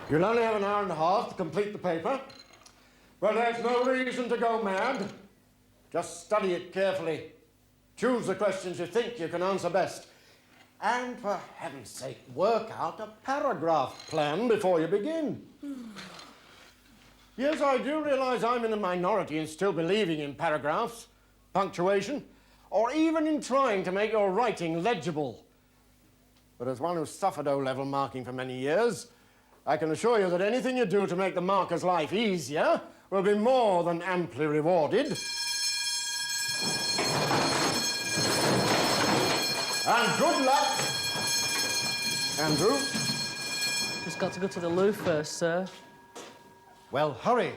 You'll only have an hour and a half to complete the paper. Well, there's no reason to go mad. Just study it carefully. Choose the questions you think you can answer best. And for heaven's sake, work out a paragraph plan before you begin. Yes, I do realize I'm in a minority in still believing in paragraphs, punctuation, or even in trying to make your writing legible. But as one who's suffered O-level marking for many years, I can assure you that anything you do to make the marker's life easier will be more than amply rewarded. And good luck, Andrew. Just got to go to the loo first, sir. Well, hurry.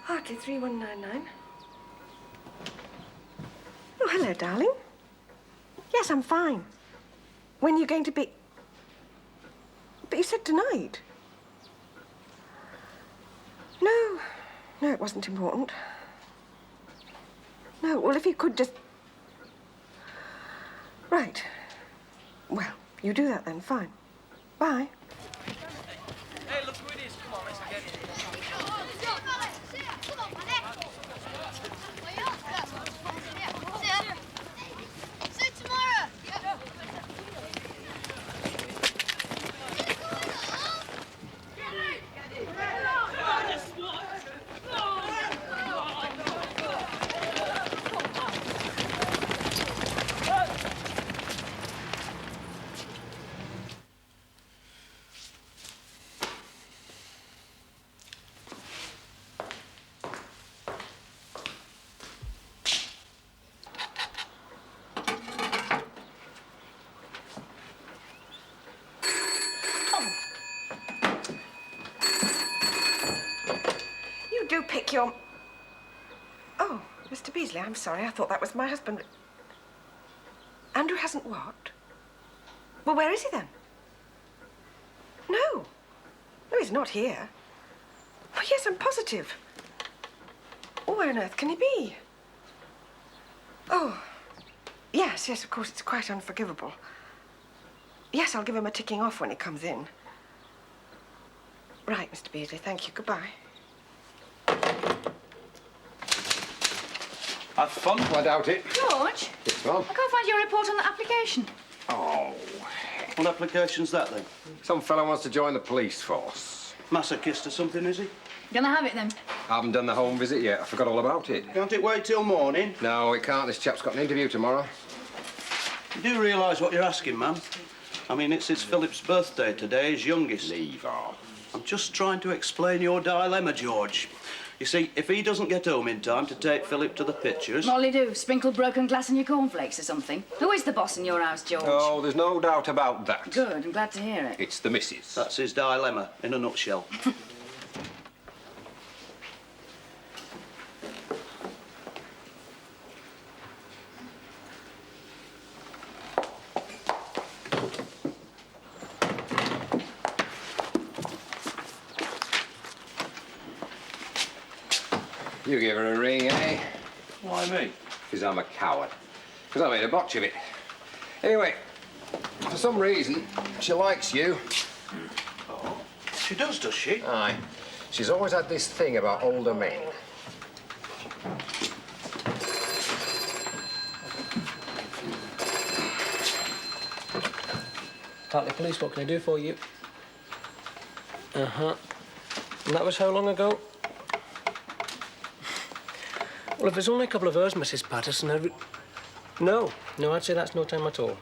Hartley 3199. Oh, hello, darling. Yes, I'm fine. When are you going to be... But you said tonight. No, it wasn't important. No, well, if you could just... Right. Well, you do that then, fine. Bye. Hey, look who it is. Come on, let's get it. See you tomorrow. Do pick your... Oh, Mr. Beasley, I'm sorry. I thought that was my husband. Andrew hasn't what? Well, where is he then? No, he's not here. Oh, yes, I'm positive. Oh, where on earth can he be? Oh, yes, of course, it's quite unforgivable. Yes, I'll give him a ticking off when he comes in. Right, Mr. Beasley, thank you. Goodbye. Have fun. I doubt it. George, Yes, Mum. I can't find your report on the application. Oh, What application's that, then? some fellow wants to join the police force. Masochist or something, is he? Gonna have it then? I haven't done the home visit yet. I forgot all about it. Can't it wait till morning? No, it can't. This chap's got an interview tomorrow. You do realise what you're asking, man? I mean, it's his Philip's birthday today, his youngest. Leave off. I'm just trying to explain your dilemma, George. You see, if he doesn't get home in time to take Philip to the pictures... What'll he do? Sprinkle broken glass in your cornflakes or something? Who is the boss in your house, George? Oh, there's no doubt about that. Good, I'm glad to hear it. It's the missus. That's his dilemma, in a nutshell. You give her a ring, eh? Why me? Because I'm a coward. Because I made a botch of it. Anyway, for some reason, she likes you. Oh, she does she? Aye. She's always had this thing about older men. Hartley Police, what can I do for you? Uh-huh. And that was how long ago? Well, if there's only a couple of hours, Mrs. Patterson, No, I'd say that's no time at all.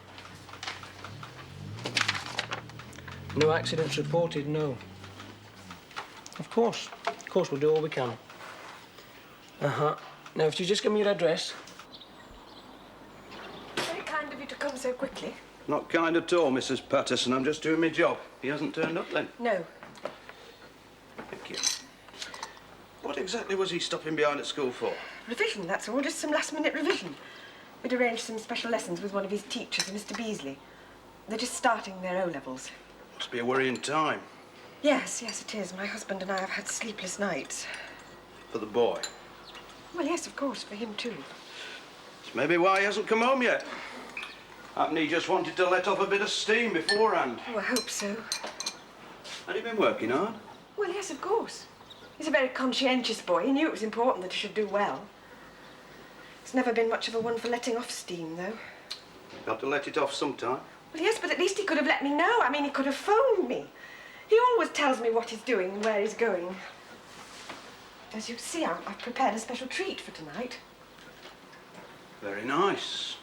No accidents reported, no. Of course. Of course, we'll do all we can. Uh-huh. Now, if you just give me your address. Very kind of you to come so quickly. Not kind at all, Mrs. Patterson. I'm just doing my job. He hasn't turned up then? No. Thank you. What exactly was he stopping behind at school for? Revision, that's all. Just some last-minute revision. We'd arranged some special lessons with one of his teachers, Mr. Beasley. They're just starting their O-levels. Must be a worrying time. Yes, it is. My husband and I have had sleepless nights. For the boy. Well, yes, of course, for him too. It's maybe why he hasn't come home yet. Happen he just wanted to let off a bit of steam beforehand. Oh, I hope so. Had he been working hard? Well, yes, of course. He's a very conscientious boy. He knew it was important that he should do well. He's never been much of a one for letting off steam, though. Got to let it off sometime. Well, yes, but at least he could have let me know. I mean, he could have phoned me. He always tells me what he's doing and where he's going. As you see, I've prepared a special treat for tonight. Very nice.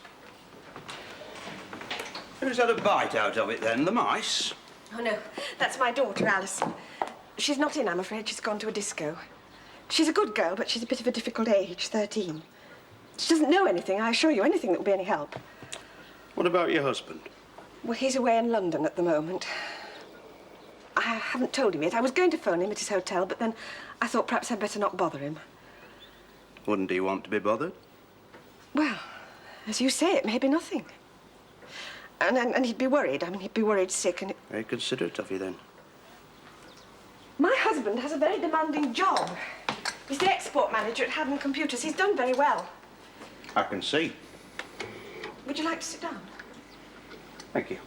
Who's had a bite out of it then? The mice? Oh, no, that's my daughter, Alison. She's not in, I'm afraid. She's gone to a disco. She's a good girl, but she's a bit of a difficult age, 13. She doesn't know anything, I assure you, anything that will be any help. What about your husband? Well, he's away in London at the moment. I haven't told him yet. I was going to phone him at his hotel, but then I thought perhaps I'd better not bother him. Wouldn't he want to be bothered? Well, as you say, it may be nothing. And he'd be worried. I mean, he'd be worried sick and... Very considerate of you then. My husband has a very demanding job. He's the export manager at Haddon Computers. He's done very well. I can see. Would you like to sit down? Thank you.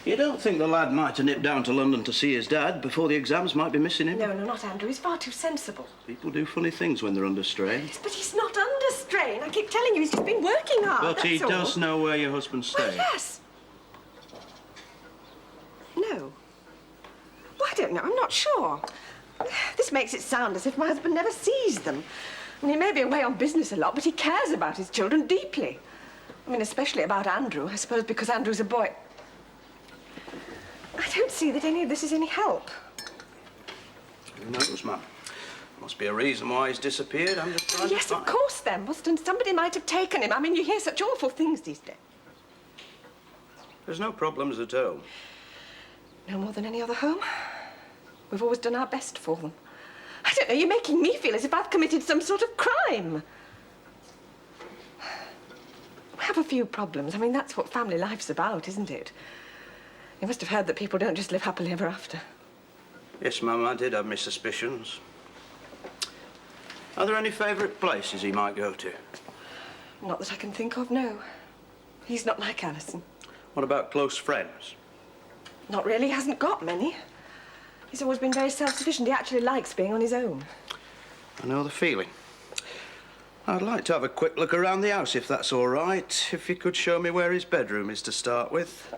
You don't think the lad might have nipped down to London to see his dad before the exams might be missing him? No, not Andrew. He's far too sensible. People do funny things when they're under strain. Yes, but he's not under strain. I keep telling you, he's just been working hard. But he that's all. does know where your husband stays. Well, yes. No. Well, I don't know. I'm not sure. This makes it sound as if my husband never sees them. I mean, he may be away on business a lot, but he cares about his children deeply. I mean, especially about Andrew, I suppose, because Andrew's a boy. I don't see that any of this is any help. Who knows, ma'am? Must be a reason why he's disappeared. I'm just trying Yes, to find... of course, then, must, and somebody might have taken him. I mean, you hear such awful things these days. There's no problems at home. No more than any other home. We've always done our best for them. I don't know, you're making me feel as if I've committed some sort of crime. We have a few problems. I mean, that's what family life's about, isn't it? You must have heard that people don't just live happily ever after. Yes, ma'am, I did have my suspicions. Are there any favourite places he might go to? Not that I can think of, no. He's not like Alison. What about close friends? Not really, he hasn't got many. He's always been very self-sufficient. He actually likes being on his own. I know the feeling. I'd like to have a quick look around the house, if that's all right. If you could show me where his bedroom is to start with.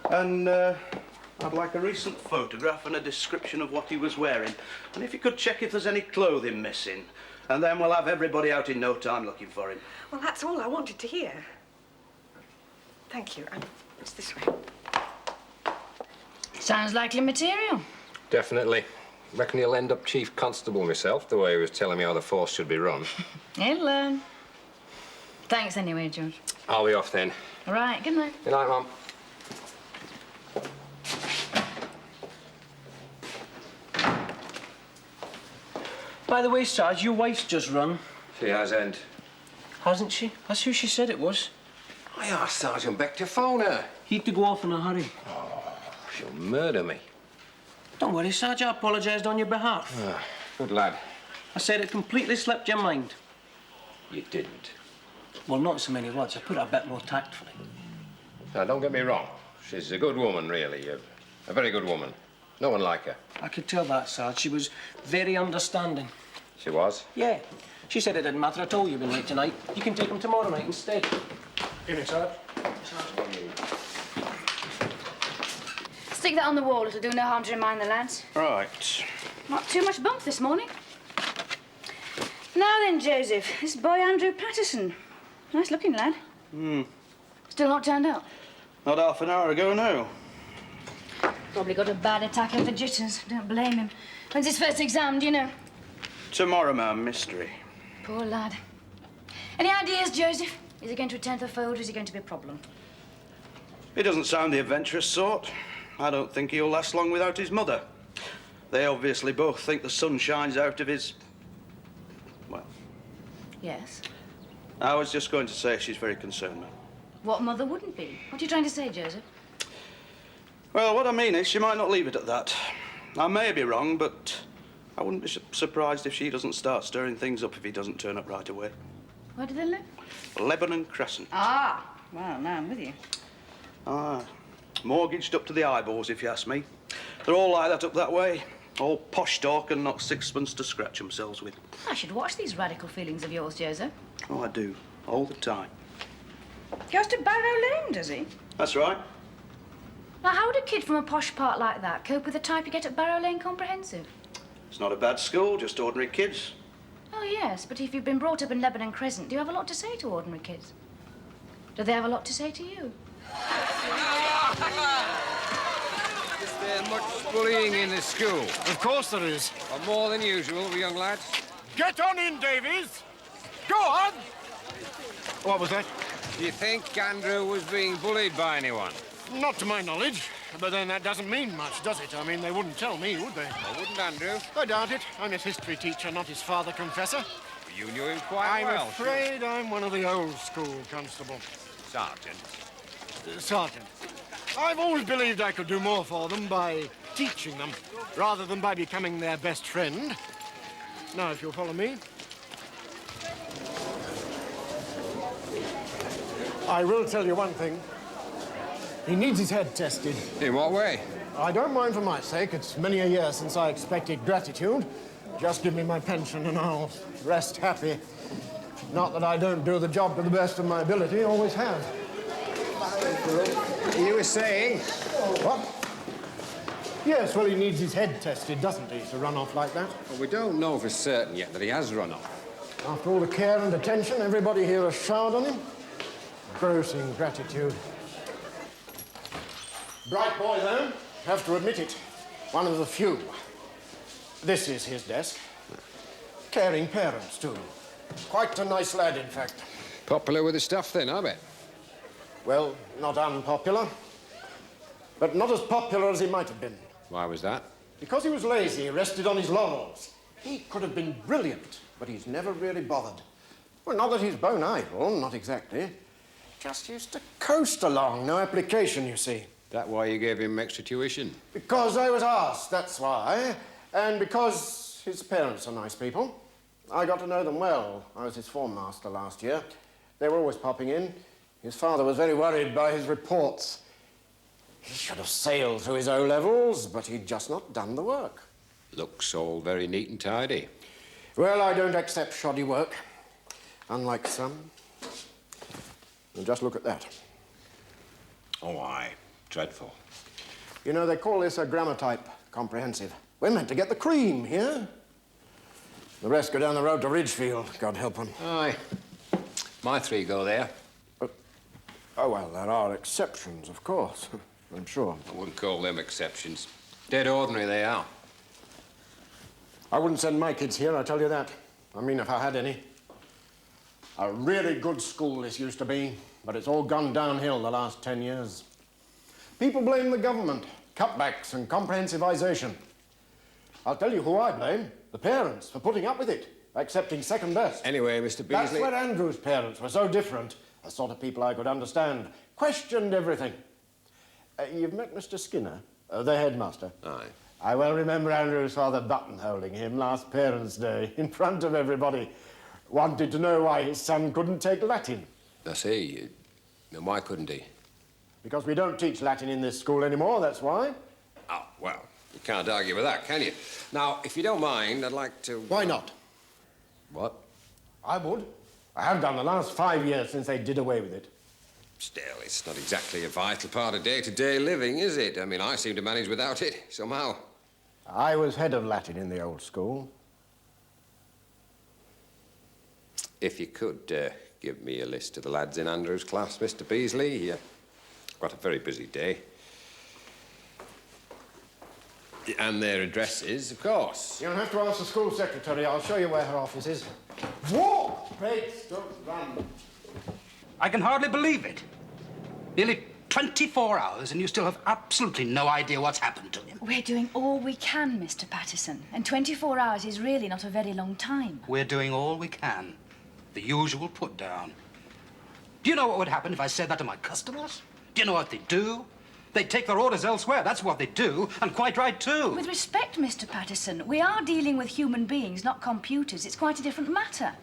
And, I'd like a recent photograph and a description of what he was wearing. And if you could check if there's any clothing missing. And then we'll have everybody out in no time looking for him. Well, that's all I wanted to hear. Thank you. It's this way. Sounds likely material. Definitely. Reckon he'll end up chief constable myself, the way he was telling me how the force should be run. He'll learn. Thanks anyway, George. I'll be off then. All right, good night. Good night, Mum. By the way, Sarge, your wife's just run. She hasn't. Hasn't she? That's who she said it was. I asked Sergeant Beck to phone her. He'd to go off in a hurry. She'll murder me. Don't worry, Sarge, I apologised on your behalf. Good lad. I said it completely slipped your mind. You didn't. Well, not in so many words. I put it a bit more tactfully. Now, don't get me wrong. She's a good woman, really. A very good woman. No one like her. I could tell that, Sarge. She was very understanding. She was? Yeah. She said it didn't matter at all you've been late tonight. You can take them tomorrow night instead. Here it, Sarge. Stick that on the wall. It'll do no harm to remind the lads. Right. Not too much bump this morning. Now then, Joseph, this boy Andrew Patterson. Nice looking lad. Still not turned up? Not half an hour ago, no. Probably got a bad attack of the jitters. Don't blame him. When's his first exam, do you know? Tomorrow, ma'am, mystery. Poor lad. Any ideas, Joseph? Is he going to attend the fold or is he going to be a problem? He doesn't sound the adventurous sort. I don't think he'll last long without his mother. They obviously both think the sun shines out of his... well... Yes. I was just going to say she's very concerned, ma'am. What mother wouldn't be? What are you trying to say, Joseph? Well, what I mean is she might not leave it at that. I may be wrong, but I wouldn't be surprised if she doesn't start stirring things up if he doesn't turn up right away. Where do they live? Lebanon Crescent. Ah, well, now I'm with you. Ah, mortgaged up to the eyeballs, if you ask me. They're all like that up that way. All posh talk and not sixpence to scratch themselves with. I should watch these radical feelings of yours, Joseph. Oh, I do. All the time. Goes to Barrow Lane, does he? That's right. Now, how would a kid from a posh part like that cope with the type you get at Barrow Lane Comprehensive? It's not a bad school, just ordinary kids. Oh, yes, but if you've been brought up in Lebanon Crescent, do you have a lot to say to ordinary kids? Do they have a lot to say to you? Is there much bullying in the school? Of course there is. Or more than usual, the young lads? Get on in, Davies. Go on. What was that? Do you think Andrew was being bullied by anyone? Not to my knowledge. But then that doesn't mean much, does it? I mean, they wouldn't tell me, would they? Or wouldn't Andrew? I doubt it. I'm his history teacher, not his father confessor. You knew him quite I'm well. afraid I'm one of the old school, Constable. Sergeant. Sergeant. I've always believed I could do more for them by teaching them, rather than by becoming their best friend. Now, if you'll follow me. I will tell you one thing. He needs his head tested. In what way? I don't mind for my sake. It's many a year since I expected gratitude. Just give me my pension and I'll rest happy. Not that I don't do the job to the best of my ability, always have. You were saying? What? Yes, well, he needs his head tested, doesn't he, to run off like that? Well, we don't know for certain yet that he has run off. After all the care and attention everybody here has showered on him. Gross ingratitude. Bright boy, though. Have to admit it. One of the few. This is his desk. Caring parents, too. Quite a nice lad, in fact. Popular with his stuff, then, I bet. Well, not unpopular. But not as popular as he might have been. Why was that? Because he was lazy, rested on his laurels. He could have been brilliant, but he's never really bothered. Well, not that he's bone idle, not exactly. Just used to coast along, no application, you see. That why you gave him extra tuition? Because I was asked, that's why. And because his parents are nice people. I got to know them well. I was his form master last year. They were always popping in. His father was very worried by his reports. He should have sailed through his O-levels, but he'd just not done the work. Looks all very neat and tidy. Well, I don't accept shoddy work, unlike some. And just look at that. Oh, aye. Dreadful. You know, they call this a grammar type comprehensive. We're meant to get the cream here. The rest go down the road to Ridgefield, God help them. Aye. My three go there. Oh, well, there are exceptions, of course. I'm sure. I wouldn't call them exceptions. Dead ordinary they are. I wouldn't send my kids here, I tell you that. I mean, if I had any. A really good school this used to be, but it's all gone downhill the last 10 years. People blame the government, cutbacks and comprehensivization. I'll tell you who I blame. The parents, for putting up with it, accepting second best. Anyway, Mr. Beasley... That's where Andrew's parents were so different. The sort of people I could understand. Questioned everything. You've met Mr. Skinner, the headmaster? Aye. I well remember Andrew's father buttonholing him last Parents' Day in front of everybody. Wanted to know why his son couldn't take Latin. I see. Then why couldn't he? Because we don't teach Latin in this school anymore, that's why. Oh, well, you can't argue with that, can you? Now, if you don't mind, I'd like to... Why not? What? I would. I have done the last 5 years since they did away with it. Still, it's not exactly a vital part of day-to-day living, is it? I mean, I seem to manage without it, somehow. I was head of Latin in the old school. If you could give me a list of the lads in Andrew's class, Mr. Beasley. I've got a very busy day. And their addresses, of course. You'll have to ask the school secretary. I'll show you where her office is. Walk! Bates, don't run. I can hardly believe it. Nearly 24 hours and you still have absolutely no idea what's happened to him. We're doing all we can, Mr. Patterson. And 24 hours is really not a very long time. We're doing all we can. The usual put down. Do you know what would happen if I said that to my customers? Do you know what they do? They'd take their orders elsewhere. That's what they do, and quite right, too. With respect, Mr. Patterson, we are dealing with human beings, not computers. It's quite a different matter.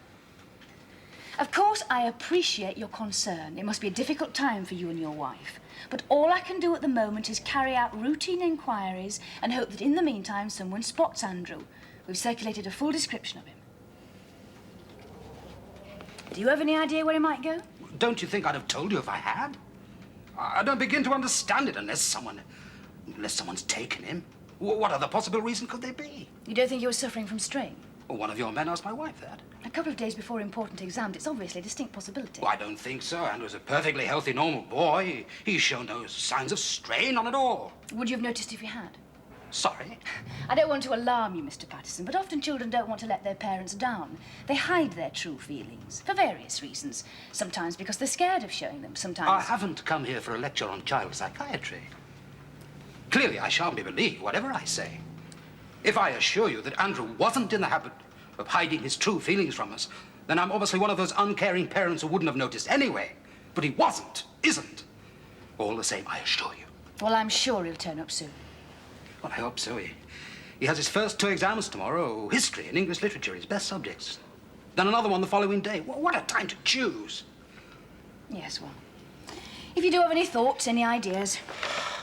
Of course, I appreciate your concern. It must be a difficult time for you and your wife. But all I can do at the moment is carry out routine inquiries and hope that in the meantime someone spots Andrew. We've circulated a full description of him. Do you have any idea where he might go? Don't you think I'd have told you if I had? I don't begin to understand it unless someone's taken him. What other possible reason could there be? You don't think he was suffering from strain? Well, one of your men asked my wife that. A couple of days before important exams, it's obviously a distinct possibility. Well, I don't think so. Andrew's a perfectly healthy, normal boy. He's shown no signs of strain, none at all. Would you have noticed if he had? Sorry? I don't want to alarm you, Mr. Patterson, but often children don't want to let their parents down. They hide their true feelings, for various reasons. Sometimes because they're scared of showing them, sometimes... I haven't come here for a lecture on child psychiatry. Clearly, I shan't be believed, whatever I say. If I assure you that Andrew wasn't in the habit of hiding his true feelings from us, then I'm obviously one of those uncaring parents who wouldn't have noticed anyway. But he isn't. All the same, I assure you. Well, I'm sure he'll turn up soon. Well, I hope so. He has his first 2 exams tomorrow, history and English literature, his best subjects. Then another one the following day. What a time to choose. Yes, well, if you do have any thoughts, any ideas...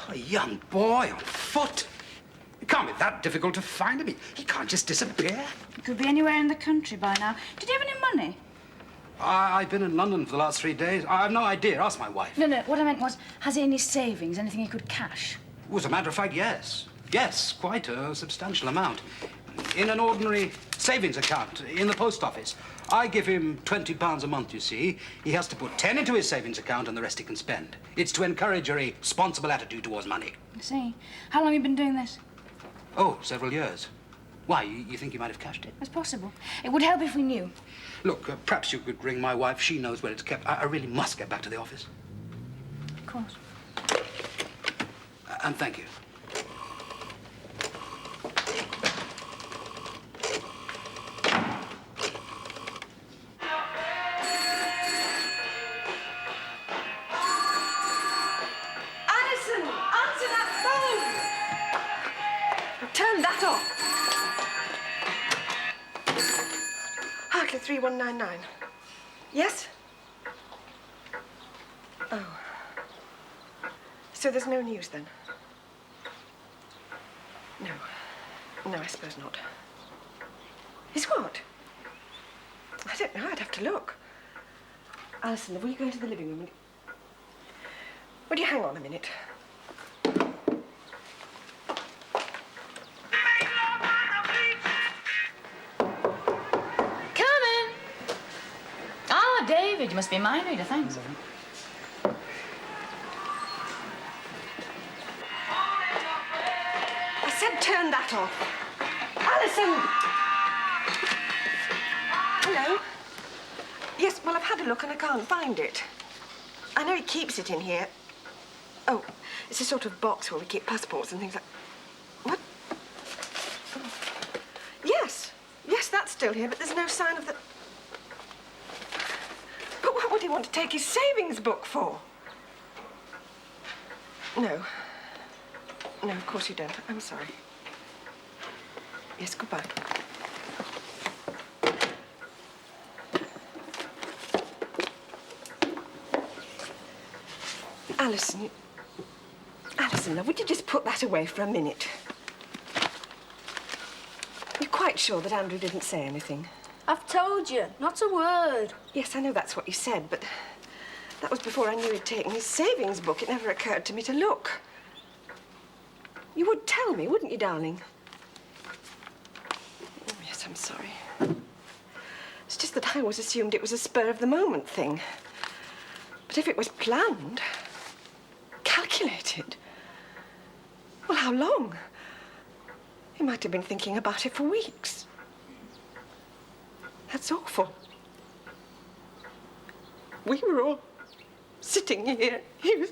A young boy on foot. It can't be that difficult to find him. He can't just disappear. He could be anywhere in the country by now. Did he have any money? I've been in London for the last 3 days. I have no idea. Ask my wife. No, what I meant was, has he any savings, anything he could cash? Well, as a matter of fact, yes. Yes, quite a substantial amount. In an ordinary savings account in the post office. I give him £20 a month, you see. He has to put 10 into his savings account and the rest he can spend. It's to encourage a responsible attitude towards money. I see. How long have you been doing this? Oh, several years. Why, you think he might have cashed it? It's possible. It would help if we knew. Look, perhaps you could ring my wife. She knows where it's kept. I really must get back to the office. Of course. And thank you. Turn that off. Hartley 3199. Yes? Oh. So there's no news then? No. No, I suppose not. Is what? I don't know. I'd have to look. Alison, will you go into the living room? Would you hang on a minute? David, you must be a mind reader, thanks. I said turn that off. Alison! Hello? Yes, well, I've had a look and I can't find it. I know he keeps it in here. Oh, it's a sort of box where we keep passports and things like... What? Oh. Yes, that's still here, but there's no sign of the... But what would he want to take his savings book for? No. No, of course you don't. I'm sorry. Yes, goodbye. Alison, love, would you just put that away for a minute? You're quite sure that Andrew didn't say anything? I've told you, not a word. Yes, I know that's what you said, but that was before I knew he'd taken his savings book. It never occurred to me to look. You would tell me, wouldn't you, darling? Oh, yes, I'm sorry. It's just that I always assumed it was a spur-of-the-moment thing. But if it was planned, calculated, well, how long? He might have been thinking about it for weeks. That's awful. We were all sitting here. He was...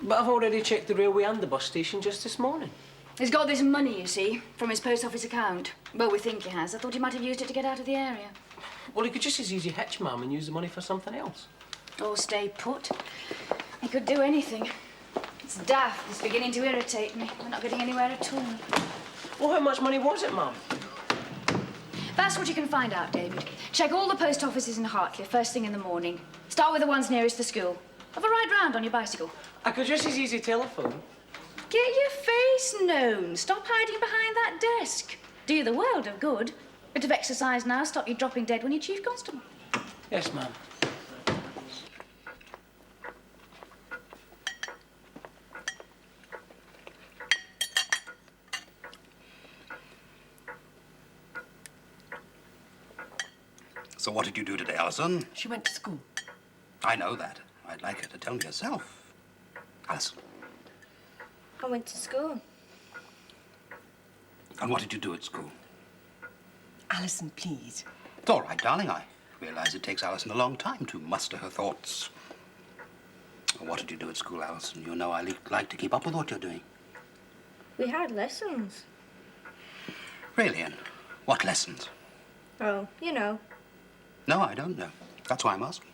But I've already checked the railway and the bus station just this morning. He's got this money, you see, from his post office account. Well, we think he has. I thought he might have used it to get out of the area. Well, he could just as easy hitch, Mum, and use the money for something else. Or stay put. He could do anything. It's daft. It's beginning to irritate me. We're not getting anywhere at all. Well, how much money was it, Mum? That's what you can find out, David. Check all the post offices in Hartley first thing in the morning. Start with the ones nearest the school. Have a ride round on your bicycle. I could just as easy telephone. Get your face known. Stop hiding behind that desk. Do you the world of good. Bit of exercise now. Stop you dropping dead when you're Chief Constable. Yes, Mum. So what did you do today, Alison? She went to school. I know that. I'd like her to tell me herself. Alison. I went to school. And what did you do at school? Alison, please. It's all right, darling. I realize it takes Alison a long time to muster her thoughts. What did you do at school, Alison? You know I like to keep up with what you're doing. We had lessons. Really, and what lessons? Oh, you know. No, I don't know. That's why I'm asking.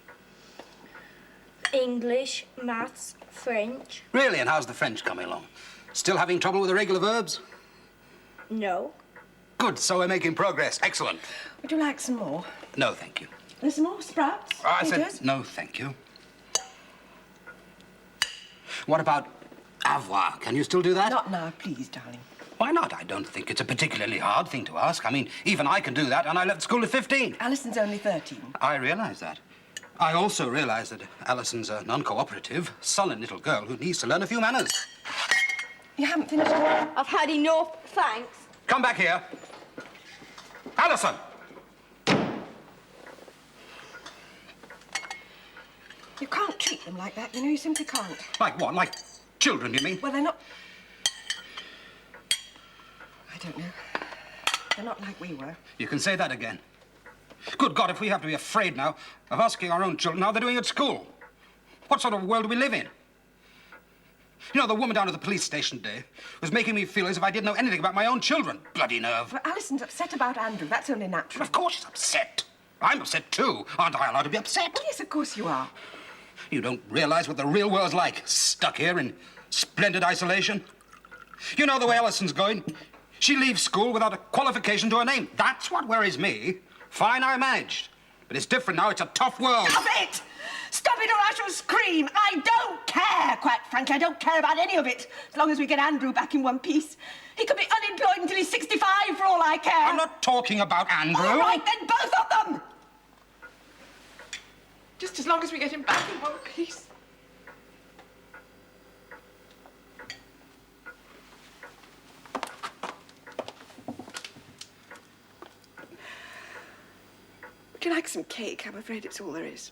English, maths, French. Really, and how's the French coming along? Still having trouble with irregular verbs? No. Good, so we're making progress. Excellent. Would you like some more? No, thank you. There's some more sprouts. I said Peters? no, thank you. What about avoir? Can you still do that? Not now, please, darling. Why not? I don't think it's a particularly hard thing to ask. I mean, even I can do that, and I left school at 15. Alison's only 13. I realise that. I also realise that Alison's a non-cooperative, sullen little girl who needs to learn a few manners. You haven't finished? I've had enough, thanks. Come back here. Alison! You can't treat them like that, you know, you simply can't. Like what? Like children, you mean? Well, they're not... I don't know. They're not like we were. You can say that again. Good God, if we have to be afraid now of asking our own children how they're doing at school. What sort of world do we live in? You know, the woman down at the police station today was making me feel as if I didn't know anything about my own children. Bloody nerve. Well, Alison's upset about Andrew. That's only natural. Of course she's upset. I'm upset too. Aren't I allowed to be upset? Well, yes, of course you are. You don't realize what the real world's like, stuck here in splendid isolation. You know the way Alison's going. She leaves school without a qualification to her name. That's what worries me. Fine, I managed. But it's different now. It's a tough world. Stop it! Stop it or I shall scream. I don't care, quite frankly. I don't care about any of it. As long as we get Andrew back in one piece. He could be unemployed until he's 65 for all I care. I'm not talking about Andrew. All right, then, both of them. Just as long as we get him back in one piece. Would you like some cake? I'm afraid it's all there is.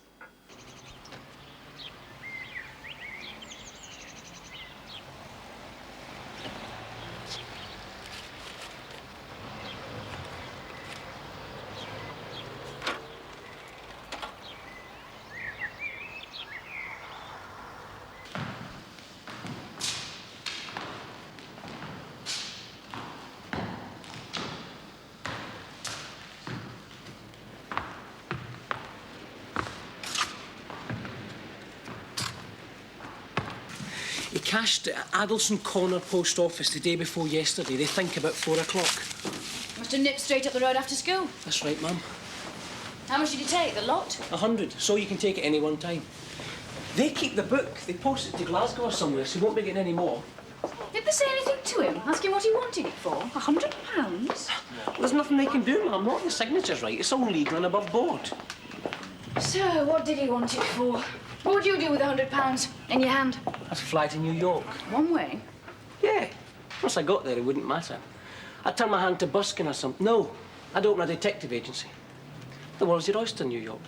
He cashed at Addleston Corner Post Office the day before yesterday. They think about 4 o'clock. Must have nipped straight up the road after school. That's right, Mum. How much did you take? The lot? 100, so you can take it any one time. They keep the book. They post it to Glasgow or somewhere, so he won't be getting any more. Did they say anything to him? Ask him what he wanted it for? £100? Well, there's nothing they can do, Mum. Not the signature's right. It's all legal and above board. So, what did he want it for? What would you do with £100 in your hand? I'd fly to New York. One way? Yeah. Once I got there, it wouldn't matter. I'd turn my hand to busking or something. No, I'd open a detective agency. The world's your oyster, New York.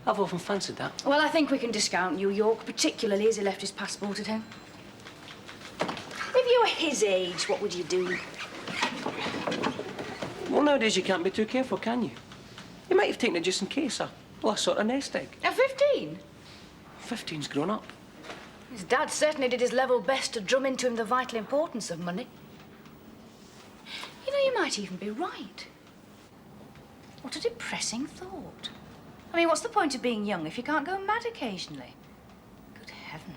I've often fancied that. Well, I think we can discount New York, particularly as he left his passport at home. If you were his age, what would you do? Well, nowadays you can't be too careful, can you? You might have taken it just in case, a sort of nest egg. At 15? 15's grown up. His dad certainly did his level best to drum into him the vital importance of money. You know, you might even be right. What a depressing thought. I mean, what's the point of being young if you can't go mad occasionally? Good heavens.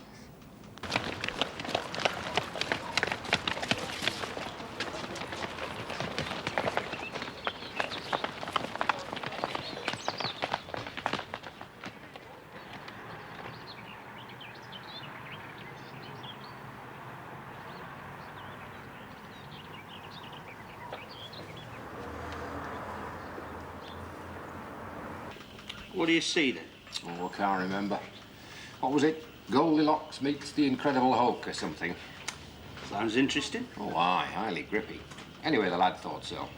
What do you see then? Oh, I can't remember. What was it? Goldilocks meets the Incredible Hulk or something. Sounds interesting. Oh, aye, highly grippy. Anyway, the lad thought so.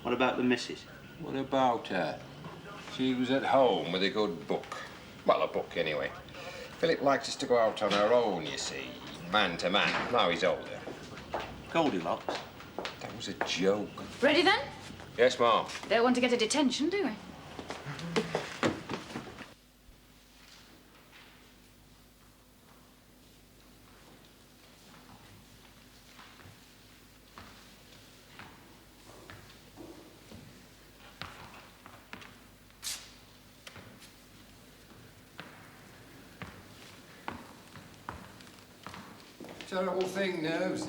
What about the missus? What about her? She was at home with a good book. Well, a book anyway. Philip likes us to go out on our own, you see. Man to man. Now he's older. Goldilocks? That was a joke. Ready then? Yes, Ma'am. Don't want to get a detention, do we? Terrible thing, nerves.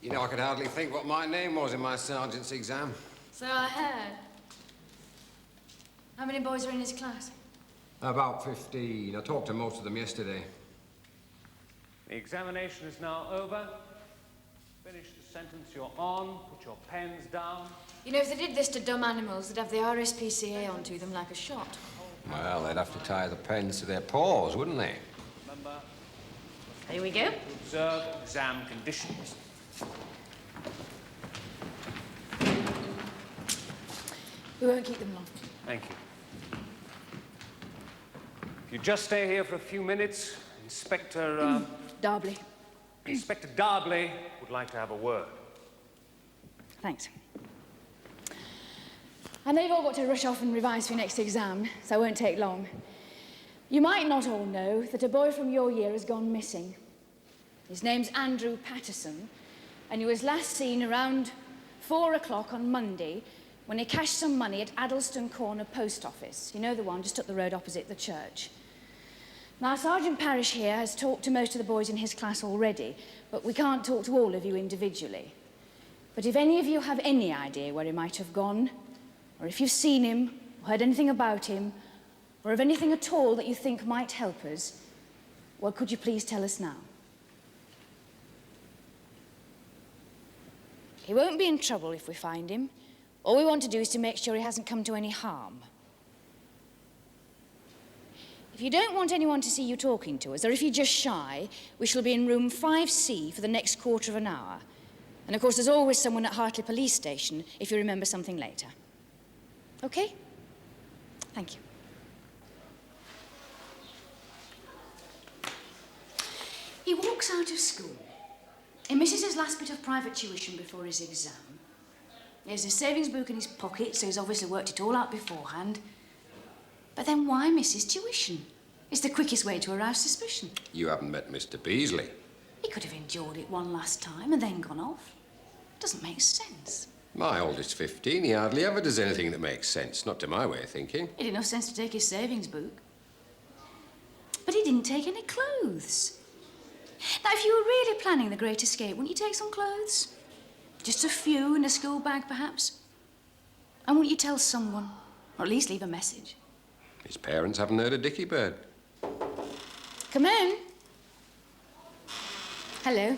You know, I could hardly think what my name was in my sergeant's exam. So I heard. How many boys are in his class? About 15. I talked to most of them yesterday. The examination is now over. Finish the sentence you're on. Put your pens down. You know, if they did this to dumb animals, they'd have the RSPCA onto them like a shot. Well, they'd have to tie the pens to their paws, wouldn't they? Remember, Here we go. observe exam conditions. We won't keep them long. Thank you. If you just stay here for a few minutes, Inspector Darbley. Inspector Darbley would like to have a word. Thanks. I know you've all got to rush off and revise for your next exam, so I won't take long. You might not all know that a boy from your year has gone missing. His name's Andrew Patterson, and he was last seen around 4 o'clock on Monday when he cashed some money at Addleston Corner Post Office. You know the one just up the road opposite the church. Now, Sergeant Parrish here has talked to most of the boys in his class already, but we can't talk to all of you individually. But if any of you have any idea where he might have gone, or if you've seen him, or heard anything about him, or of anything at all that you think might help us, well, could you please tell us now? He won't be in trouble if we find him. All we want to do is to make sure he hasn't come to any harm. If you don't want anyone to see you talking to us, or if you're just shy, we shall be in room 5C for the next quarter of an hour. And of course, there's always someone at Hartley Police Station if you remember something later. Okay? Thank you. He walks out of school. He misses his last bit of private tuition before his exam. He has his savings book in his pocket, so he's obviously worked it all out beforehand. But then why miss his tuition? It's the quickest way to arouse suspicion. You haven't met Mr. Beasley. He could have endured it one last time and then gone off. Doesn't make sense. My oldest 15, he hardly ever does anything that makes sense, not to my way of thinking. He had enough sense to take his savings book. But he didn't take any clothes. Now, if you were really planning the Great Escape, wouldn't you take some clothes? Just a few in a school bag, perhaps? And wouldn't you tell someone? Or at least leave a message? His parents haven't heard of Dickie Bird. Come in. Hello.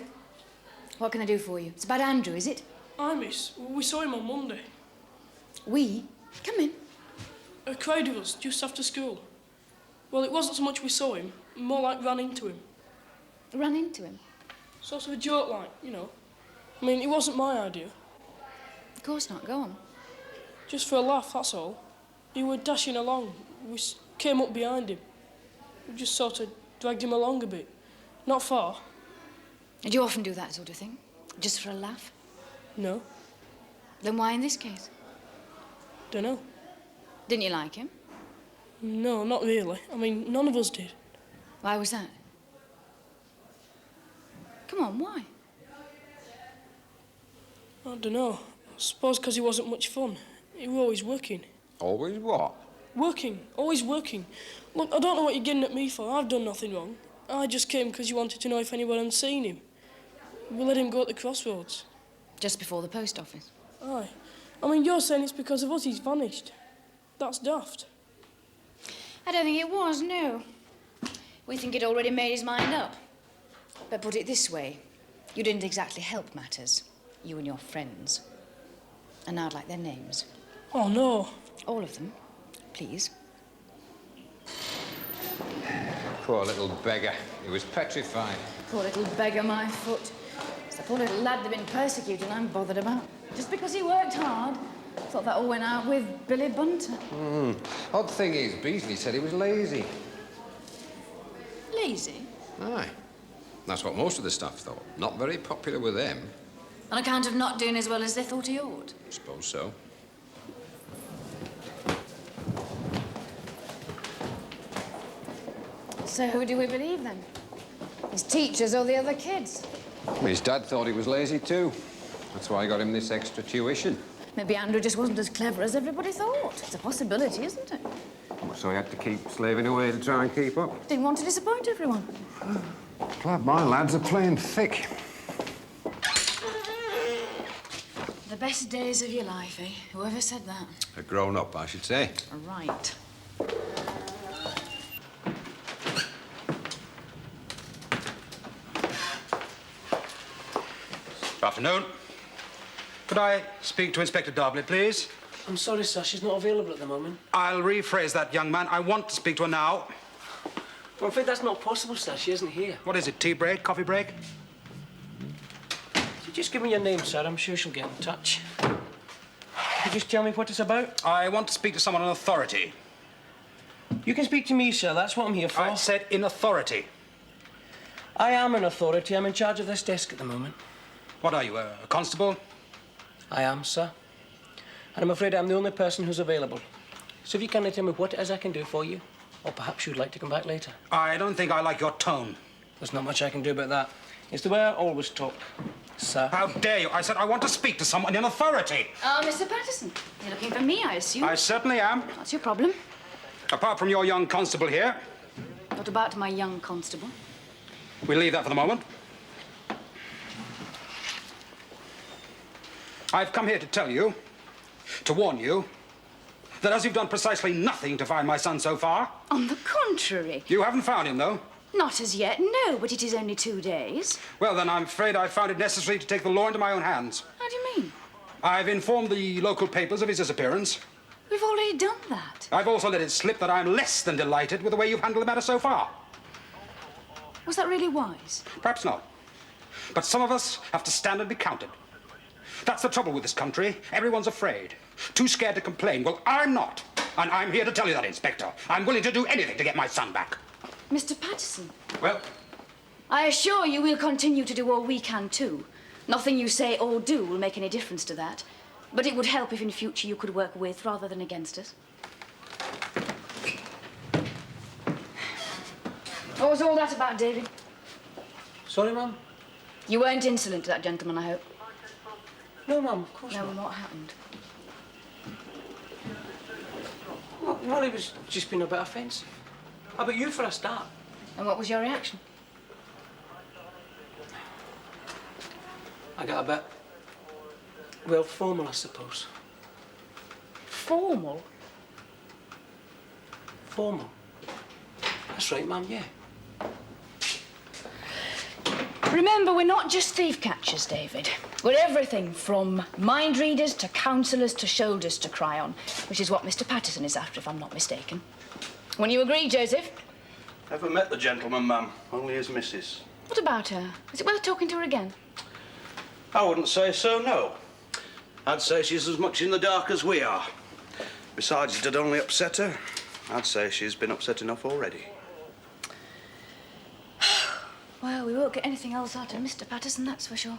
What can I do for you? It's about Andrew, is it? Aye, miss. We saw him on Monday. We? Come in. A crowd of us, just after school. Well, it wasn't so much we saw him, more like ran into him. Ran into him? Sort of a joke like, you know. I mean, it wasn't my idea. Of course not. Go on. Just for a laugh, that's all. He were dashing along. We came up behind him. We just sort of dragged him along a bit. Not far. And you often do that sort of thing? Just for a laugh? No. Then why in this case? Dunno. Didn't you like him? No, not really. I mean, none of us did. Why was that? Come on, why? I dunno. I suppose because he wasn't much fun. He were always working. Always what? Working. Always working. Look, I don't know what you're getting at me for. I've done nothing wrong. I just came because you wanted to know if anyone had seen him. We let him go at the crossroads. Just before the post office? Aye. I mean, you're saying it's because of us he's vanished. That's daft. I don't think it was, no. We think he'd already made his mind up. But put it this way, you didn't exactly help matters, you and your friends. And now I'd like their names. Oh, no. All of them, please. Poor little beggar. He was petrified. Poor little beggar, my foot. It's the poor little lad they've been persecuting I'm bothered about. Just because he worked hard. Thought that all went out with Billy Bunter. Odd thing is, Beasley said he was lazy. Lazy? Aye. That's what most of the staff thought. Not very popular with them. On account of not doing as well as they thought he ought? I suppose so. So who do we believe, then? His teachers or the other kids? His dad thought he was lazy too. That's why I got him this extra tuition. Maybe Andrew just wasn't as clever as everybody thought. It's a possibility, isn't it? So he had to keep slaving away to try and keep up. Didn't want to disappoint everyone. Glad my lads are playing thick. The best days of your life, eh? Whoever said that? They're grown up, I should say. Right. Good afternoon. Could I speak to Inspector Darbley, please? I'm sorry, sir. She's not available at the moment. I'll rephrase that, young man. I want to speak to her now. I'm afraid that's not possible, sir. She isn't here. What is it, tea break, coffee break? You just give me your name, sir. I'm sure she'll get in touch. Could you just tell me what it's about? I want to speak to someone in authority. You can speak to me, sir. That's what I'm here for. I said in authority. I am an authority. I'm in charge of this desk at the moment. What are you, a constable? I am, sir. And I'm afraid I'm the only person who's available. So if you kindly tell me what it is I can do for you, or perhaps you'd like to come back later. I don't think I like your tone. There's not much I can do about that. It's the way I always talk, sir. How dare you? I said I want to speak to someone in authority. Mr. Patterson, you're looking for me, I assume? I certainly am. What's your problem? Apart from your young constable here. What about my young constable? We'll leave that for the moment. I've come here to tell you, to warn you, that as you've done precisely nothing to find my son so far... On the contrary. You haven't found him, though? Not as yet, no, but it is only 2 days. Well, then I'm afraid I found it necessary to take the law into my own hands. How do you mean? I've informed the local papers of his disappearance. We've already done that. I've also let it slip that I'm less than delighted with the way you've handled the matter so far. Was that really wise? Perhaps not. But some of us have to stand and be counted. That's the trouble with this country. Everyone's afraid. Too scared to complain. Well, I'm not. And I'm here to tell you that, Inspector. I'm willing to do anything to get my son back. Mr. Patterson. Well? I assure you we'll continue to do all we can, too. Nothing you say or do will make any difference to that. But it would help if in future you could work with rather than against us. What was all that about, David? Sorry, Mum? You weren't insolent to that gentleman, I hope? No, Mum, of course not. not. No, what happened? Well, he was just being a bit offensive. How about you for a start? And what was your reaction? I got a bit, well, formal, I suppose. Formal? Formal. That's right, Mum, yeah. Remember, we're not just thief catchers, David. We're everything from mind readers to counsellors to shoulders to cry on, which is what Mr. Patterson is after, if I'm not mistaken. Wouldn't you agree, Joseph? Never met the gentleman, ma'am. Only his missus. What about her? Is it worth talking to her again? I wouldn't say so, no. I'd say she's as much in the dark as we are. Besides, it'd only upset her. I'd say she's been upset enough already. Well, we won't get anything else out of Mr. Patterson, that's for sure.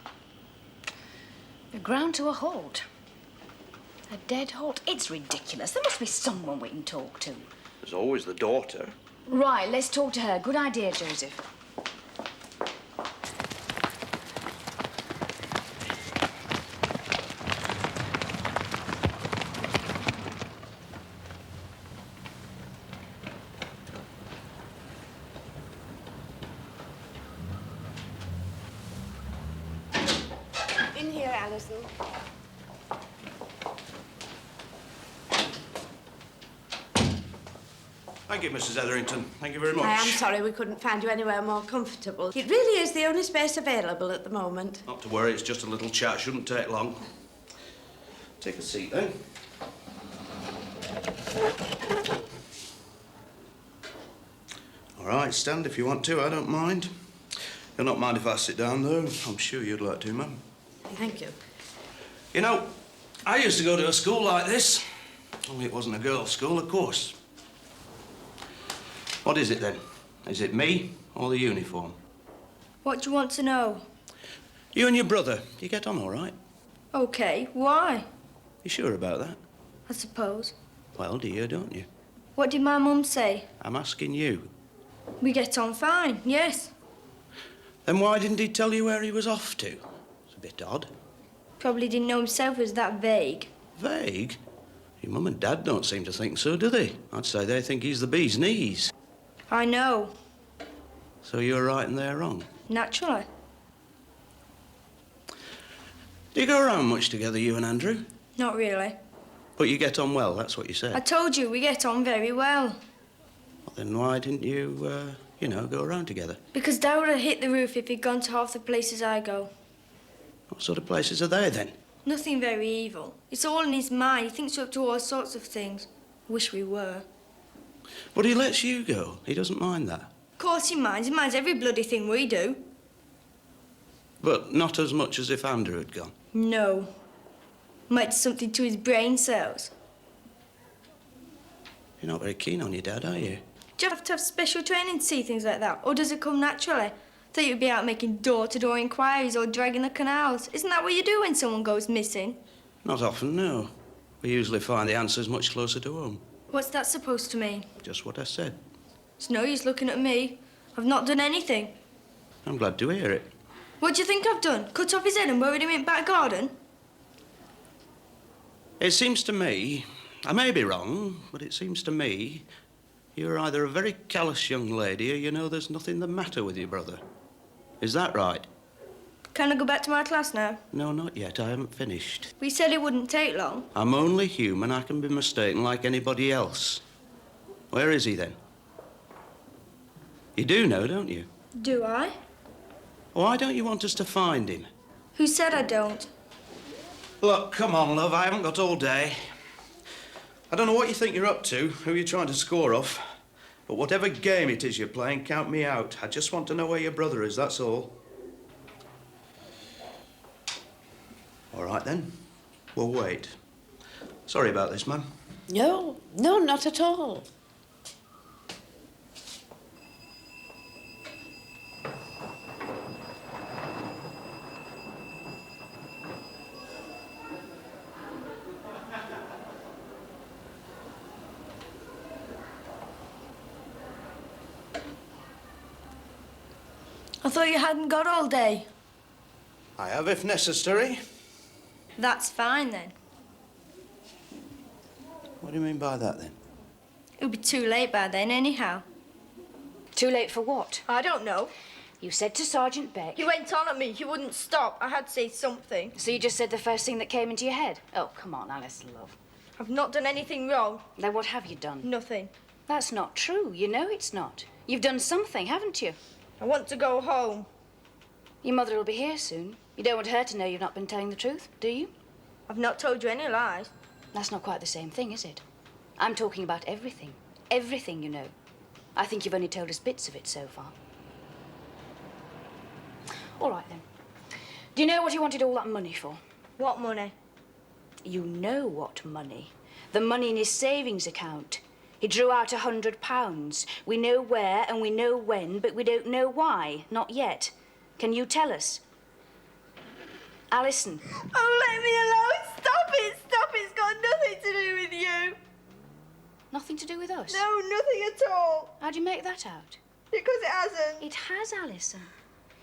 We're ground to a halt. A dead halt. It's ridiculous. There must be someone we can talk to. There's always the daughter. Right, let's talk to her. Good idea, Joseph. In here, Alison. Thank you, Mrs. Etherington. Thank you very much. I am sorry we couldn't find you anywhere more comfortable. It really is the only space available at the moment. Not to worry, it's just a little chat. Shouldn't take long. Take a seat, then. All right, stand if you want to. I don't mind. You'll not mind if I sit down, though. I'm sure you'd like to, ma'am. Thank you. You know, I used to go to a school like this. Only it wasn't a girls' school, of course. What is it, then? Is it me or the uniform? What do you want to know? You and your brother, do you get on all right? OK, why? You sure about that? I suppose. Well, do you, don't you? What did my mum say? I'm asking you. We get on fine, yes. Then why didn't he tell you where he was off to? It's a bit odd. Probably didn't know himself was that vague. Vague? Your mum and dad don't seem to think so, do they? I'd say they think he's the bee's knees. I know. So you're right and they're wrong? Naturally. Do you go around much together, you and Andrew? Not really. But you get on well, that's what you said. I told you we get on very well. Well, then why didn't you, you know, go around together? Because Dad would have hit the roof if he'd gone to half the places I go. What sort of places are they, then? Nothing very evil. It's all in his mind. He thinks we're up to all sorts of things. Wish we were. But he lets you go. He doesn't mind that. Of course he minds. He minds every bloody thing we do. But not as much as if Andrew had gone. No. Might do something to his brain cells. You're not very keen on your dad, are you? Do you have to have special training to see things like that? Or does it come naturally? Thought you'd be out making door-to-door inquiries or dragging the canals. Isn't that what you do when someone goes missing? Not often, no. We usually find the answers much closer to home. What's that supposed to mean? Just what I said. It's no use looking at me. I've not done anything. I'm glad to hear it. What do you think I've done? Cut off his head and buried him in back garden? It seems to me, I may be wrong, but it seems to me you're either a very callous young lady or you know there's nothing the matter with your brother. Is that right? Can I go back to my class now? No, not yet. I haven't finished. We said it wouldn't take long. I'm only human. I can be mistaken like anybody else. Where is he, then? You do know, don't you? Do I? Why don't you want us to find him? Who said I don't? Look, come on, love. I haven't got all day. I don't know what you think you're up to, who you're trying to score off. But whatever game it is you're playing, count me out. I just want to know where your brother is, that's all. All right, then. We'll wait. Sorry about this, ma'am. No, no, not at all. I thought you hadn't got all day. I have, if necessary. That's fine, then. What do you mean by that, then? It'll be too late by then, anyhow. Too late for what? I don't know. You said to Sergeant Beck. He went on at me. He wouldn't stop. I had to say something. So you just said the first thing that came into your head? Oh, come on, Alice, love. I've not done anything wrong. Then what have you done? Nothing. That's not true. You know it's not. You've done something, haven't you? I want to go home. Your mother will be here soon. You don't want her to know you've not been telling the truth, do you? I've not told you any lies. That's not quite the same thing, is it? I'm talking about everything. Everything, you know. I think you've only told us bits of it so far. All right, then. Do you know what you wanted all that money for? What money? You know what money. The money in his savings account. He drew out £100. We know where and we know when, but we don't know why. Not yet. Can you tell us? Alison. Oh, let me alone. Stop it. Stop it. It's got nothing to do with you. Nothing to do with us? No, nothing at all. How'd you make that out? Because it hasn't. It has, Alison.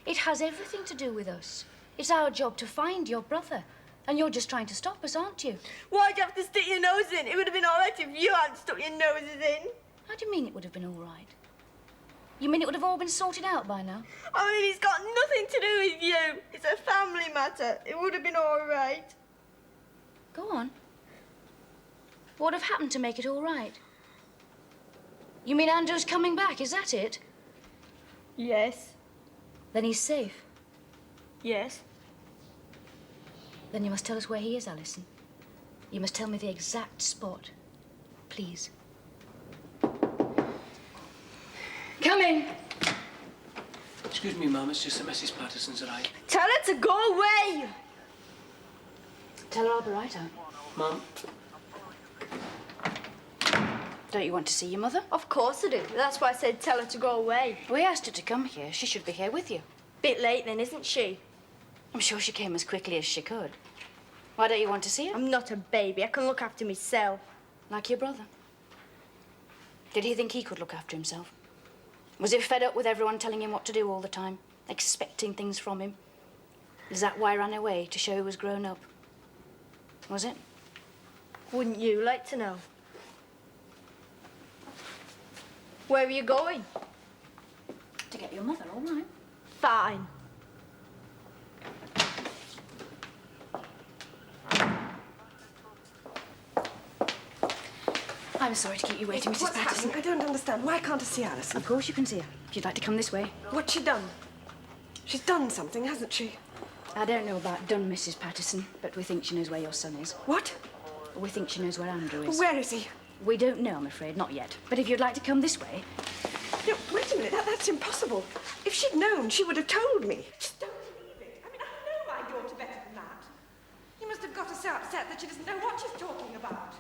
It has everything to do with us. It's our job to find your brother. And you're just trying to stop us, aren't you? Why'd you have to stick your nose in? It would have been all right if you hadn't stuck your noses in. How do you mean it would have been all right? You mean it would have all been sorted out by now? I mean, it's got nothing to do with you. It's a family matter. It would have been all right. Go on. What would have happened to make it all right? You mean Andrew's coming back, is that it? Yes. Then he's safe? Yes. Then you must tell us where he is, Alison. You must tell me the exact spot. Please. Come in. Excuse me, Mum, it's just that Mrs. Patterson's arrived. Tell her to go away. Tell her I'll be right out. Mum. Don't you want to see your mother? Of course I do. That's why I said tell her to go away. We asked her to come here. She should be here with you. Bit late then, isn't she? I'm sure she came as quickly as she could. Why don't you want to see her? I'm not a baby. I can look after myself. Like your brother. Did he think he could look after himself? Was he fed up with everyone telling him what to do all the time? Expecting things from him? Is that why he ran away, to show he was grown up? Was it? Wouldn't you like to know? Where are you going? To get your mother, all right. Fine. I'm sorry to keep you waiting, Mrs. What's Patterson. happening? I don't understand. Why can't I see Alison? Of course you can see her, if you'd like to come this way. What's she done? She's done something, hasn't she? I don't know about done, Mrs. Patterson, but we think she knows where your son is. What? We think she knows where Andrew is. Where is he? We don't know, I'm afraid, not yet. But if you'd like to come this way... No, wait a minute. That's impossible. If she'd known, she would have told me. Just don't believe it. I mean, I know my daughter better than that. You must have got her so upset that she doesn't know what she's talking about.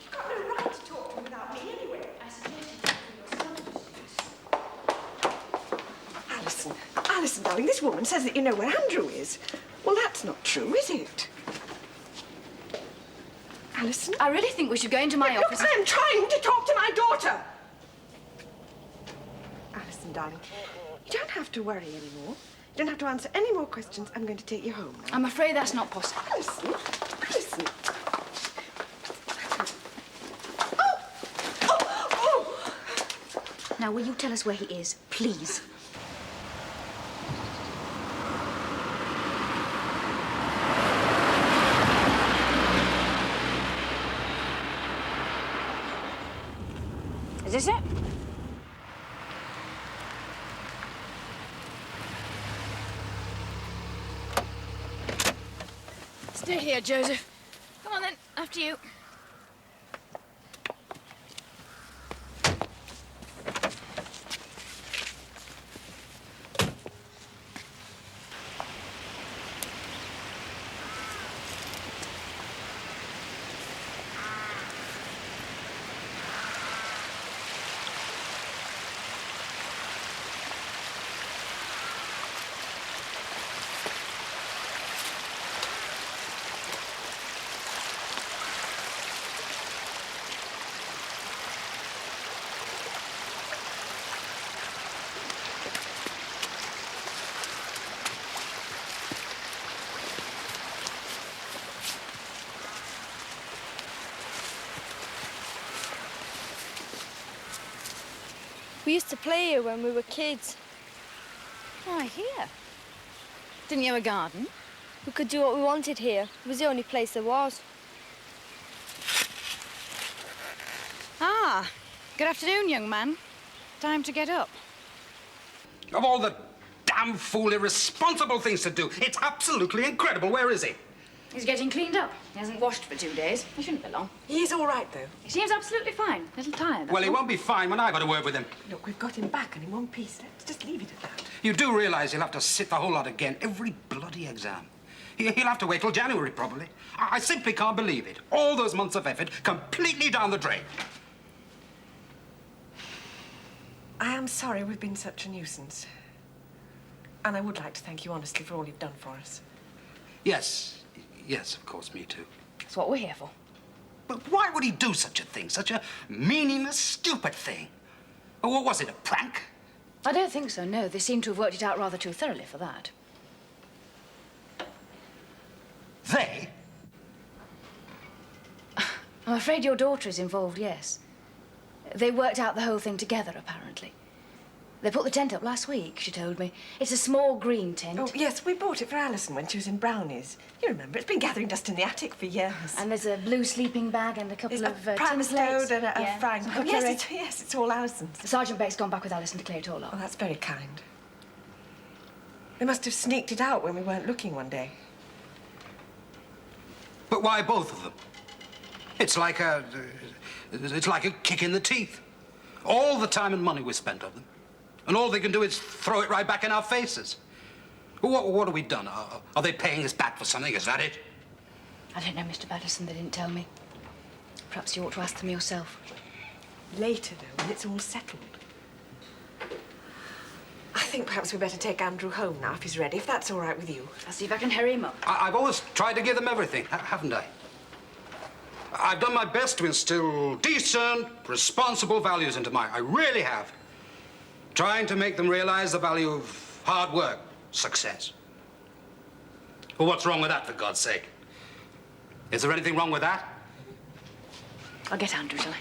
You've got no right to talk to her without me anyway. I suggest you talk to your son. Alison. Alison, darling, this woman says that you know where Andrew is. Well, that's not true, is it? Alison? I really think we should go into my office... Look, I'm trying to talk to my daughter! Alison, darling, you don't have to worry anymore. You don't have to answer any more questions. I'm going to take you home now. I'm afraid that's not possible. Alison, Alison. Now, will you tell us where he is, please? Is this it? Stay here, Joseph. Come on then, after you. We used to play here when we were kids. Why, here? Didn't you have a garden? We could do what we wanted here. It was the only place there was. Ah, good afternoon, young man. Time to get up. Of all the damn fool, irresponsible things to do, it's absolutely incredible. Where is he? He's getting cleaned up. He hasn't washed for 2 days. He shouldn't be long. He's all right, though. He seems absolutely fine. A little tired. Well, he won't be fine when I've got a word with him. Look, we've got him back and in one piece. Let's just leave it at that. You do realise he'll have to sit the whole lot again, every bloody exam. He'll have to wait till January, probably. I simply can't believe it. All those months of effort completely down the drain. I am sorry we've been such a nuisance. And I would like to thank you honestly for all you've done for us. Yes, yes, of course, me too. That's what we're here for. But why would he do such a thing, such a meaningless, stupid thing? Or what was it, a prank? I don't think so, no. They seem to have worked it out rather too thoroughly for that. They? I'm afraid your daughter is involved, yes. They worked out the whole thing together, apparently. They put the tent up last week, she told me. It's a small green tent. Oh, yes, we bought it for Alison when she was in Brownies. You remember, it's been gathering dust in the attic for years. And there's a blue sleeping bag and a couple of prime tin stove plates. and a frying some pan. cutlery. Yes, it's all Alison's. Sergeant Beck's gone back with Alison to clear it all up. Oh, that's very kind. They must have sneaked it out when we weren't looking one day. But why both of them? It's like a kick in the teeth. All the time and money we spent on them. And all they can do is throw it right back in our faces. What have we done? Are they paying us back for something? Is that it? I don't know, Mr. Patterson. They didn't tell me. Perhaps you ought to ask them yourself. Later, though, when it's all settled. I think perhaps we'd better take Andrew home now, if he's ready, if that's all right with you. I'll see if I can hurry him up. I've always tried to give them everything, haven't I? I've done my best to instill decent, responsible values into mine. I really have. Trying to make them realize the value of hard work, success. Well, what's wrong with that, for God's sake? Is there anything wrong with that? I'll get Andrew, shall I?